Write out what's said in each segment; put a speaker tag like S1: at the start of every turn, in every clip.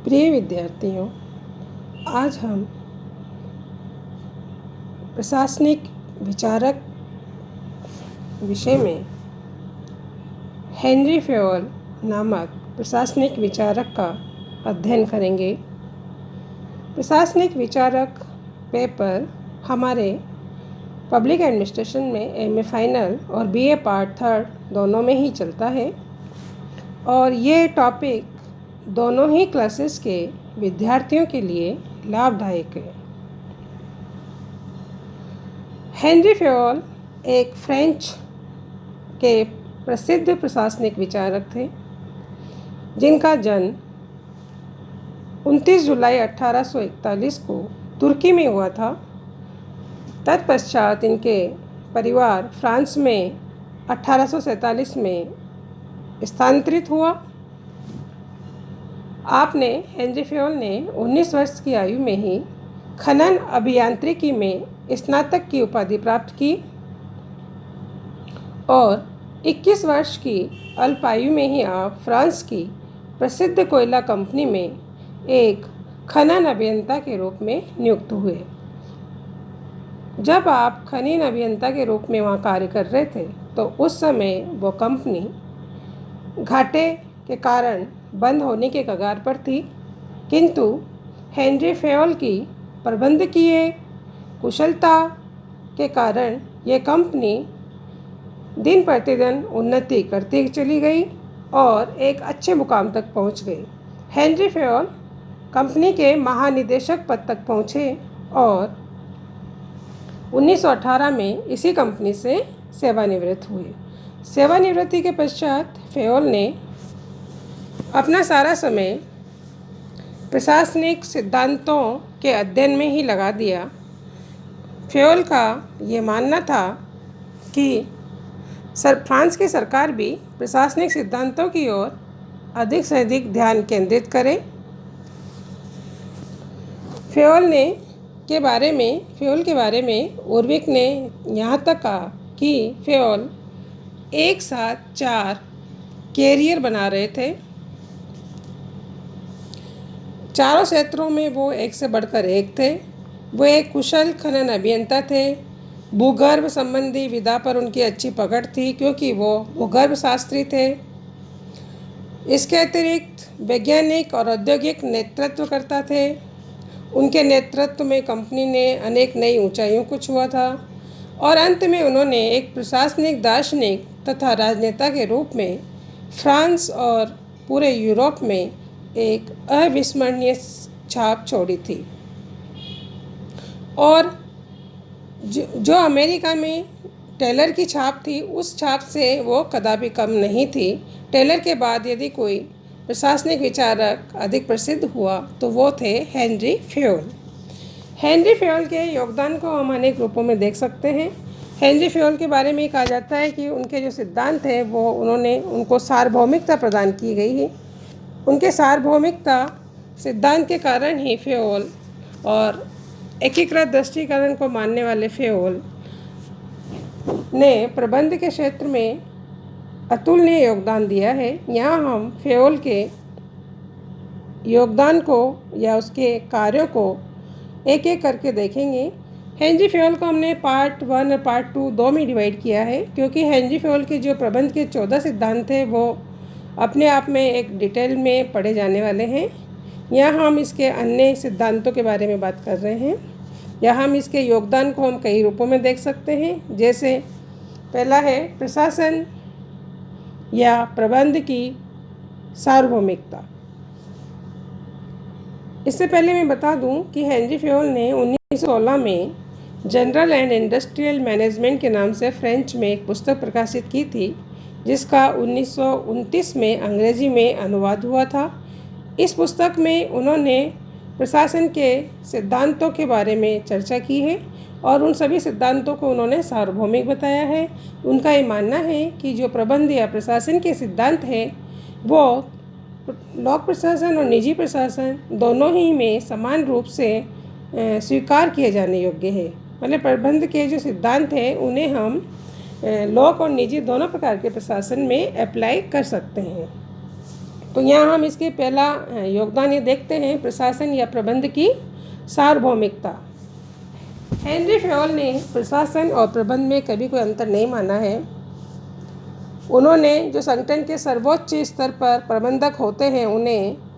S1: प्रिय विद्यार्थियों, आज हम प्रशासनिक विचारक विषय में हेनरी फेयोल नामक प्रशासनिक विचारक का अध्ययन करेंगे। प्रशासनिक विचारक पेपर हमारे पब्लिक एडमिनिस्ट्रेशन में एमए फाइनल और बीए पार्ट 3 दोनों में ही चलता है और ये टॉपिक दोनों ही क्लासेस के विद्यार्थियों के लिए लाभदायक है। हेनरी फेयोल एक फ्रेंच के प्रसिद्ध प्रशासनिक विचारक थे जिनका जन्म 29 जुलाई 1841 को तुर्की में हुआ था। तत्पश्चात इनके परिवार फ्रांस में 1847 में स्थानांतरित हुआ। हेनरी फेयोल ने 19 वर्ष की आयु में ही खनन अभियांत्रिकी में स्नातक की उपाधि प्राप्त की और 21 वर्ष की अल्प आयु में ही आप फ्रांस की प्रसिद्ध कोयला कंपनी में एक खनन अभियंता के रूप में नियुक्त हुए। जब आप खनन अभियंता के रूप में वहाँ कार्य कर रहे थे तो उस समय वो कंपनी घाटे के कारण बंद होने के कगार पर थी, किंतु हेनरी फेयोल की प्रबंधकीय कुशलता के कारण ये कंपनी दिन प्रतिदिन उन्नति करती चली गई और एक अच्छे मुकाम तक पहुंच गई। हेनरी फेयोल कंपनी के महानिदेशक पद तक पहुंचे और 1918 में इसी कंपनी से सेवानिवृत्त हुए। सेवानिवृत्ति के पश्चात फेयोल ने अपना सारा समय प्रशासनिक सिद्धांतों के अध्ययन में ही लगा दिया। फेयोल का ये मानना था कि फ्रांस की सरकार भी प्रशासनिक सिद्धांतों की ओर अधिक से अधिक ध्यान केंद्रित करे। फेयोल के बारे में ओरविक ने यहाँ तक कहा कि फेयोल एक साथ 4 कैरियर बना रहे थे। चारों क्षेत्रों में वो एक से बढ़कर एक थे। वो एक कुशल खनन अभियंता थे। भूगर्भ संबंधी विधा पर उनकी अच्छी पकड़ थी क्योंकि वो भूगर्भ शास्त्री थे। इसके अतिरिक्त वैज्ञानिक और औद्योगिक नेतृत्व करता थे। उनके नेतृत्व में कंपनी ने अनेक नई ऊंचाइयों को छुआ था और अंत में उन्होंने एक प्रशासनिक दार्शनिक तथा राजनेता के रूप में फ्रांस और पूरे यूरोप में एक अविस्मरणीय छाप छोड़ी थी। और जो अमेरिका में टेलर की छाप थी, उस छाप से वो कदापि कम नहीं थी। टेलर के बाद यदि कोई प्रशासनिक विचारक अधिक प्रसिद्ध हुआ तो वो थे हेनरी फेयोल। हेनरी फेयोल के योगदान को हम अनेक रूपों में देख सकते हैं। हेनरी फेयोल के बारे में कहा जाता है कि उनके जो सिद्धांत हैं वो उनको सार्वभौमिकता प्रदान की गई है। उनके सार्वभौमिकता सिद्धांत के कारण ही फेयोल और एकीकृत दृष्टिकरण को मानने वाले फेयोल ने प्रबंध के क्षेत्र में अतुलनीय योगदान दिया है। यहाँ हम फेयोल के योगदान को या उसके कार्यों को एक एक करके देखेंगे। हेनरी फेयोल को हमने पार्ट 1 और पार्ट 2 दो में डिवाइड किया है क्योंकि हेनरी फेयोल के जो प्रबंध के 14 सिद्धांत हैं वो अपने आप में एक डिटेल में पढ़े जाने वाले हैं। यहाँ हम इसके अन्य सिद्धांतों के बारे में बात कर रहे हैं। यहाँ हम इसके योगदान को हम कई रूपों में देख सकते हैं। जैसे पहला है प्रशासन या प्रबंध की सार्वभौमिकता। इससे पहले मैं बता दूं कि हेनरी फेयोल ने 1916 में जनरल एंड इंडस्ट्रियल मैनेजमेंट के नाम से फ्रेंच में एक पुस्तक प्रकाशित की थी जिसका 1929 में अंग्रेजी में अनुवाद हुआ था। इस पुस्तक में उन्होंने प्रशासन के सिद्धांतों के बारे में चर्चा की है और उन सभी सिद्धांतों को उन्होंने सार्वभौमिक बताया है। उनका ये मानना है कि जो प्रबंध या प्रशासन के सिद्धांत हैं वो लोक प्रशासन और निजी प्रशासन दोनों ही में समान रूप से स्वीकार किए जाने योग्य है। मतलब प्रबंध के जो सिद्धांत हैं उन्हें हम लोक और निजी दोनों प्रकार के प्रशासन में अप्लाई कर सकते हैं। तो यहाँ हम इसके पहला योगदान ये देखते हैं, प्रशासन या प्रबंध की सार्वभौमिकता। हेनरी फेयोल ने प्रशासन और प्रबंध में कभी कोई अंतर नहीं माना है। उन्होंने जो संगठन के सर्वोच्च स्तर पर प्रबंधक होते हैं उन्हें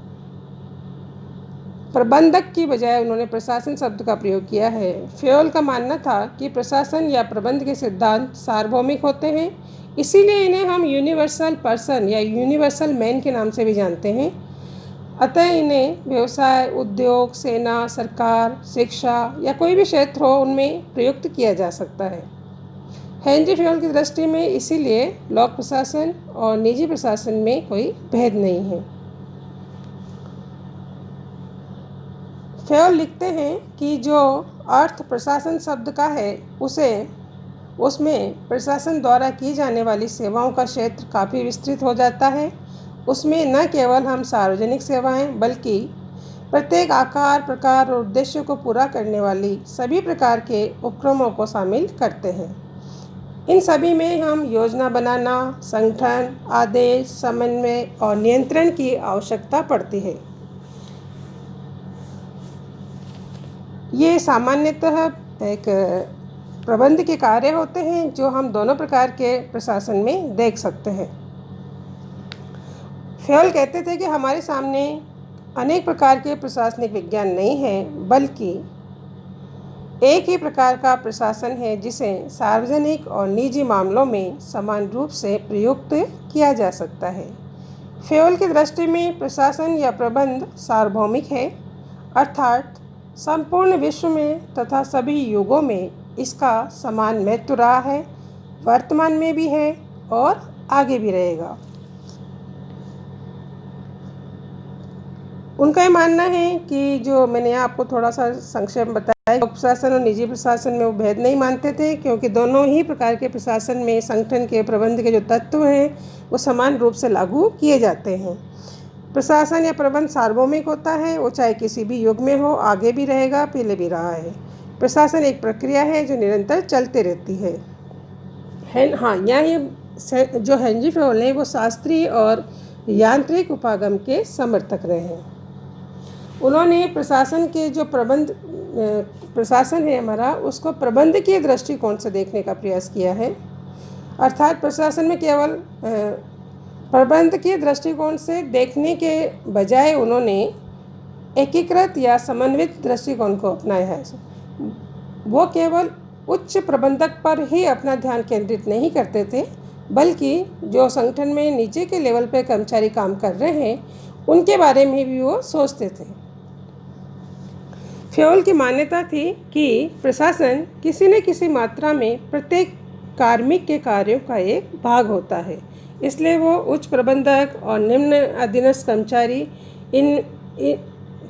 S1: प्रबंधक की बजाय उन्होंने प्रशासन शब्द का प्रयोग किया है। फेयोल का मानना था कि प्रशासन या प्रबंध के सिद्धांत सार्वभौमिक होते हैं, इसीलिए इन्हें हम यूनिवर्सल पर्सन या यूनिवर्सल मैन के नाम से भी जानते हैं। अतः इन्हें व्यवसाय, उद्योग, सेना, सरकार, शिक्षा या कोई भी क्षेत्र हो उनमें प्रयुक्त किया जा सकता है। हेनरी फेयोल की दृष्टि में इसीलिए लोक प्रशासन और निजी प्रशासन में कोई भेद नहीं है। फेयोल लिखते हैं कि जो अर्थ प्रशासन शब्द का है उसमें प्रशासन द्वारा की जाने वाली सेवाओं का क्षेत्र काफ़ी विस्तृत हो जाता है। उसमें न केवल हम सार्वजनिक सेवाएं बल्कि प्रत्येक आकार, प्रकार और उद्देश्य को पूरा करने वाली सभी प्रकार के उपक्रमों को शामिल करते हैं। इन सभी में हम योजना बनाना, संगठन, आदेश, समन्वय और नियंत्रण की आवश्यकता पड़ती है। ये सामान्यतः एक प्रबंध के कार्य होते हैं जो हम दोनों प्रकार के प्रशासन में देख सकते हैं। फेयोल कहते थे कि हमारे सामने अनेक प्रकार के प्रशासनिक विज्ञान नहीं है, बल्कि एक ही प्रकार का प्रशासन है जिसे सार्वजनिक और निजी मामलों में समान रूप से प्रयुक्त किया जा सकता है। फेयोल की दृष्टि में प्रशासन या प्रबंध सार्वभौमिक है, अर्थात संपूर्ण विश्व में तथा सभी युगों में इसका समान महत्व रहा है, वर्तमान में भी है और आगे भी रहेगा। उनका ये मानना है कि जो मैंने आपको थोड़ा सा संक्षेप में बताया, लोक प्रशासन और निजी प्रशासन में वो भेद नहीं मानते थे, क्योंकि दोनों ही प्रकार के प्रशासन में संगठन के प्रबंध के जो तत्व हैं वो समान रूप से लागू किए जाते हैं। प्रशासन या प्रबंध सार्वभौमिक होता है, वो चाहे किसी भी युग में हो, आगे भी रहेगा, पहले भी रहा है। प्रशासन एक प्रक्रिया है जो निरंतर चलती रहती है। हाँ, यहाँ ये जो हेनरी फेयोल है वो शास्त्रीय और यांत्रिक उपागम के समर्थक रहे हैं। उन्होंने प्रशासन के जो प्रशासन है हमारा, उसको प्रबंधकीय दृष्टिकोण से देखने का प्रयास किया है, अर्थात प्रशासन में केवल प्रबंधकीय दृष्टिकोण से देखने के बजाय उन्होंने एकीकृत या समन्वित दृष्टिकोण को अपनाया है। वो केवल उच्च प्रबंधक पर ही अपना ध्यान केंद्रित नहीं करते थे, बल्कि जो संगठन में नीचे के लेवल पर कर्मचारी काम कर रहे हैं उनके बारे में भी वो सोचते थे। फेयोल की मान्यता थी कि प्रशासन किसी न किसी मात्रा में प्रत्येक कार्मिक के कार्यों का एक भाग होता है, इसलिए वो उच्च प्रबंधक और निम्न अधीनस्थ कर्मचारी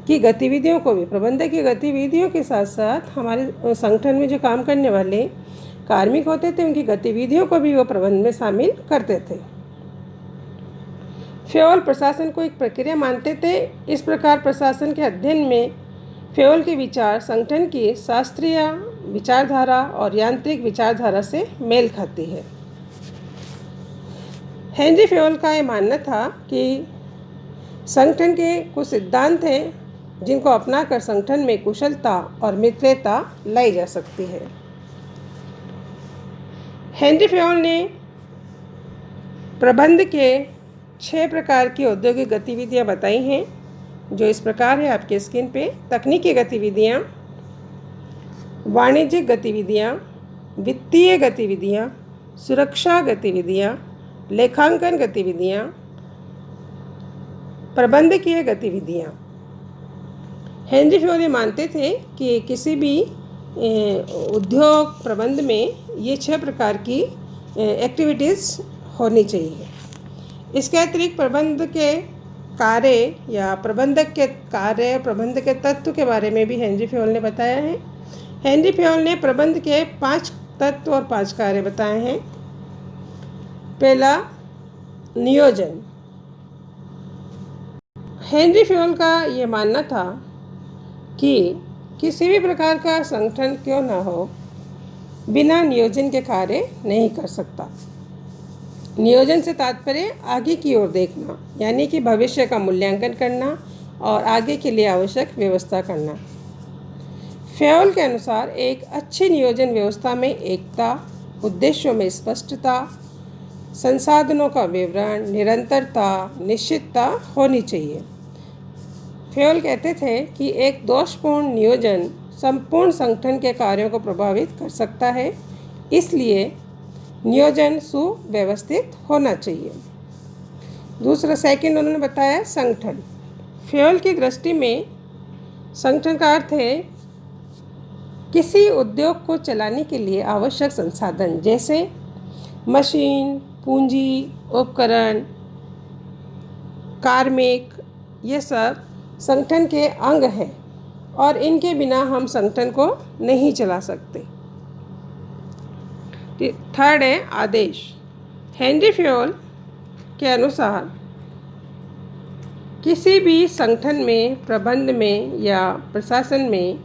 S1: की गतिविधियों को भी, प्रबंधक की गतिविधियों के साथ साथ हमारे संगठन में जो काम करने वाले कार्मिक होते थे उनकी गतिविधियों को भी वो प्रबंध में शामिल करते थे। फेयोल प्रशासन को एक प्रक्रिया मानते थे। इस प्रकार प्रशासन के अध्ययन में फेयोल के विचार संगठन की शास्त्रीय विचारधारा और यांत्रिक विचारधारा से मेल खाती है। हेनरी फेयोल का यह मानना था कि संगठन के कुछ सिद्धांत हैं जिनको अपनाकर संगठन में कुशलता और मित्रता लाई जा सकती है। हेनरी फेयोल ने प्रबंध के 6 प्रकार की औद्योगिक गतिविधियां बताई हैं, जो इस प्रकार है आपके स्क्रीन पे। तकनीकी गतिविधियां, वाणिज्यिक गतिविधियां, वित्तीय गतिविधियां, सुरक्षा गतिविधियां, लेखांकन गतिविधियां, प्रबंधकीय गतिविधियां। हेनरी फेयोल ये मानते थे कि किसी भी उद्योग प्रबंध में ये 6 प्रकार की एक्टिविटीज़ होनी चाहिए। इसके अतिरिक्त प्रबंध के कार्य या प्रबंधक के कार्य, प्रबंध के तत्व के बारे में भी हेनरी फेयोल ने बताया है। हेनरी फेयोल ने प्रबंध के 5 तत्व और 5 कार्य बताए हैं। पहला, नियोजन। हेनरी फेयोल का ये मानना था कि किसी भी प्रकार का संगठन क्यों ना हो, बिना नियोजन के कार्य नहीं कर सकता। नियोजन से तात्पर्य आगे की ओर देखना, यानी कि भविष्य का मूल्यांकन करना और आगे के लिए आवश्यक व्यवस्था करना। फेयोल के अनुसार एक अच्छी नियोजन व्यवस्था में एकता, उद्देश्यों में स्पष्टता, संसाधनों का विवरण, निरंतरता, निश्चितता होनी चाहिए। फेयोल कहते थे कि एक दोषपूर्ण नियोजन संपूर्ण संगठन के कार्यों को प्रभावित कर सकता है, इसलिए नियोजन सुव्यवस्थित होना चाहिए। दूसरा सेकंड उन्होंने बताया संगठन। फेयोल की दृष्टि में संगठन का अर्थ है किसी उद्योग को चलाने के लिए आवश्यक संसाधन, जैसे मशीन, पूंजी, उपकरण, कार्मिक, ये सब संगठन के अंग हैं और इनके बिना हम संगठन को नहीं चला सकते। थर्ड है आदेश। हेनरी फेयोल के अनुसार किसी भी संगठन में, प्रबंध में या प्रशासन में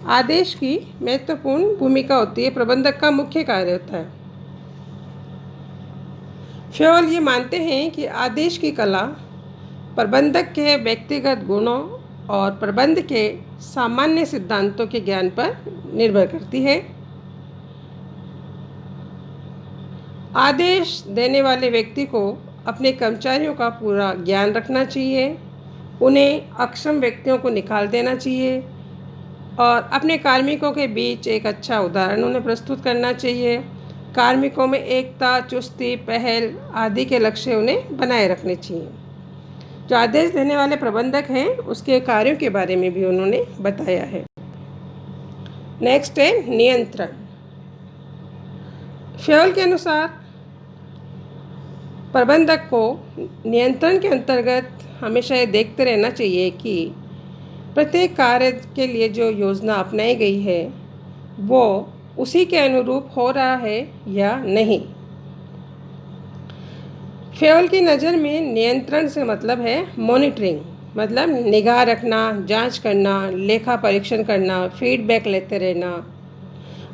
S1: आदेश की महत्वपूर्ण भूमिका होती है, प्रबंधक का मुख्य कार्य होता है। फेयोल ये मानते हैं कि आदेश की कला प्रबंधक के व्यक्तिगत गुणों और प्रबंध के सामान्य सिद्धांतों के ज्ञान पर निर्भर करती है। आदेश देने वाले व्यक्ति को अपने कर्मचारियों का पूरा ज्ञान रखना चाहिए, उन्हें अक्षम व्यक्तियों को निकाल देना चाहिए और अपने कार्मिकों के बीच एक अच्छा उदाहरण उन्हें प्रस्तुत करना चाहिए। कार्मिकों में एकता, चुस्ती, पहल आदि के लक्ष्य उन्हें बनाए रखने चाहिए। जो आदेश देने वाले प्रबंधक हैं उसके कार्यों के बारे में भी उन्होंने बताया है। नेक्स्ट है नियंत्रण। फेयोल के अनुसार प्रबंधक को नियंत्रण के अंतर्गत हमेशा ये देखते रहना चाहिए कि प्रत्येक कार्य के लिए जो योजना अपनाई गई है वो उसी के अनुरूप हो रहा है या नहीं। फेयोल की नज़र में नियंत्रण से मतलब है मॉनिटरिंग, मतलब निगाह रखना, जांच करना, लेखा परीक्षण करना, फीडबैक लेते रहना।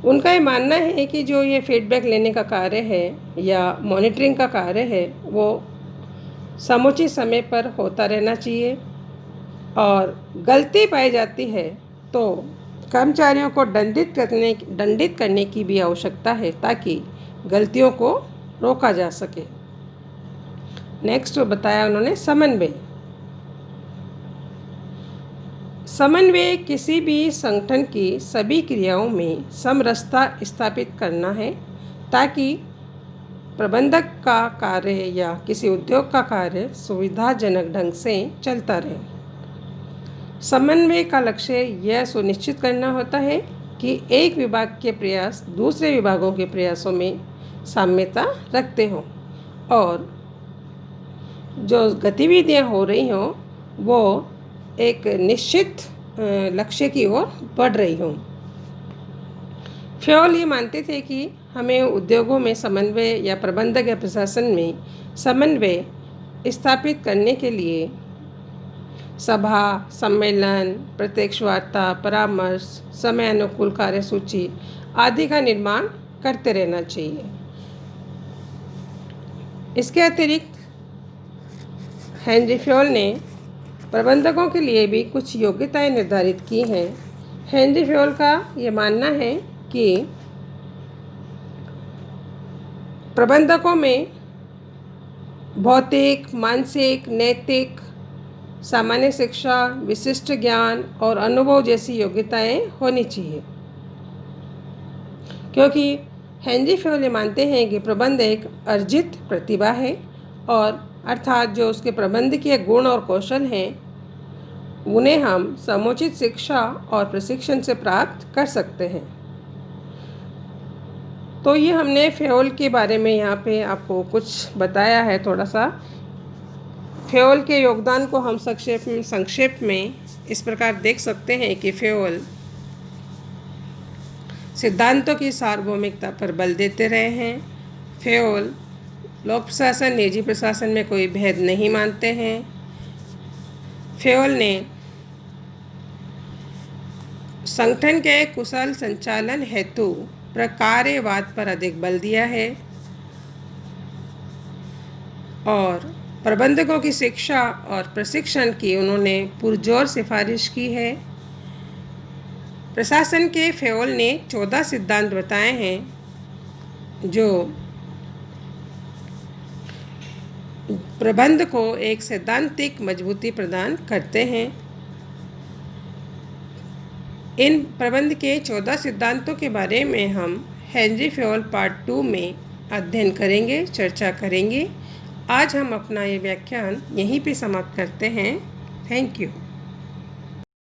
S1: उनका ये मानना है कि जो ये फीडबैक लेने का कार्य है या मॉनिटरिंग का कार्य है वो समुचित समय पर होता रहना चाहिए और गलती पाई जाती है तो कर्मचारियों को दंडित करने की भी आवश्यकता है ताकि गलतियों को रोका जा सके। नेक्स्ट बताया उन्होंने समन्वय। समन्वय किसी भी संगठन की सभी क्रियाओं में समरसता स्थापित करना है ताकि प्रबंधक का कार्य या किसी उद्योग का कार्य सुविधाजनक ढंग से चलता रहे। समन्वय का लक्ष्य यह सुनिश्चित करना होता है कि एक विभाग के प्रयास दूसरे विभागों के प्रयासों में साम्यता रखते हों और जो गतिविधियां हो रही हों वो एक निश्चित लक्ष्य की ओर बढ़ रही हों। फेयोल ये मानते थे कि हमें उद्योगों में समन्वय या प्रबंधक या प्रशासन में समन्वय स्थापित करने के लिए सभा, सम्मेलन, प्रत्यक्ष वार्ता, परामर्श, समय अनुकूल कार्यसूची आदि का निर्माण करते रहना चाहिए। इसके अतिरिक्त हेनरी फेयोल ने प्रबंधकों के लिए भी कुछ योग्यताएं निर्धारित की हैं। हेनरी फेयोल का ये मानना है कि प्रबंधकों में भौतिक, मानसिक, नैतिक, सामान्य शिक्षा, विशिष्ट ज्ञान और अनुभव जैसी योग्यताएं होनी चाहिए, क्योंकि हेनरी फेयोल मानते हैं कि प्रबंध एक अर्जित प्रतिभा है और अर्थात जो उसके प्रबंधकीय गुण और कौशल हैं उन्हें हम समुचित शिक्षा और प्रशिक्षण से प्राप्त कर सकते हैं। तो ये हमने फेयोल के बारे में यहाँ पे आपको कुछ बताया है थोड़ा सा। फेयोल के योगदान को हम संक्षेप में इस प्रकार देख सकते हैं कि फेयोल सिद्धांतों की सार्वभौमिकता पर बल देते रहे हैं। फेयोल लोक प्रशासन, निजी प्रशासन में कोई भेद नहीं मानते हैं। फेयोल ने संगठन के कुशल संचालन हेतु प्रकार्यवाद पर अधिक बल दिया है। और प्रबंधकों की शिक्षा और प्रशिक्षण की उन्होंने पुरजोर सिफारिश की है। प्रशासन के फेओल ने 14 सिद्धांत बताए हैं जो प्रबंध को एक सैद्धांतिक मजबूती प्रदान करते हैं। इन प्रबंध के 14 सिद्धांतों के बारे में हम हेनरी फेओल पार्ट 2 में अध्ययन करेंगे, चर्चा करेंगे। आज हम अपना ये व्याख्यान यहीं पे समाप्त करते हैं। Thank you.